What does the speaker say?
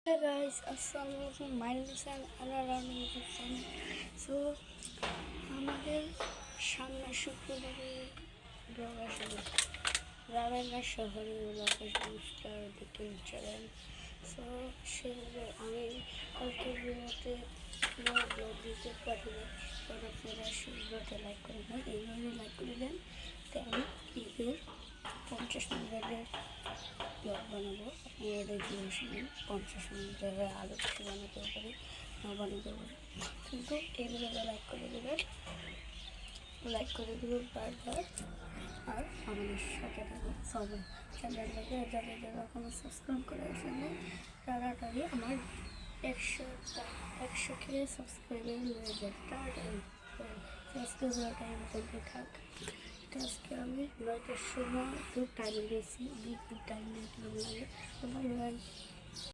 Hey guys, Assalamualaikum. My name is Anurag. So, আমাদের সামনে শুক্রবারে রাবেনা শহরে সংস্কার দিকে চলেন। সো সেভাবে আমি কালকে ভিডিওতে ব্লগ দিতে পাঠিয়ে আপনারা ভিডিওতে লাইক করে দেন, এইভাবে লাইক করে দেন। তো আমি ঈদের 50 মিনিটের ব্লগ বানাবো। আপনারা দেখে শুনুন। 50 মিনিটের আলু কিছু বানাতে পারি, না বানাতে পারি, কিন্তু এইগুলোকে লাইক করে দেবেন বারবার। আর আমাদের সাথে থাকুন সবাই। চ্যানেলটাকে যারা যারা এখনো সাবস্ক্রাইব করে আসেনি তাড়াতাড়ি আমার 100 সাবস্ক্রাইবার হয়ে যায়। তাড়াতাড়ি সাবস্ক্রাইবার টাইম করতে থাক। আজকে আমি 9টার সময় একটু টাইম দিয়েছি, টাইম দিতে লাগে।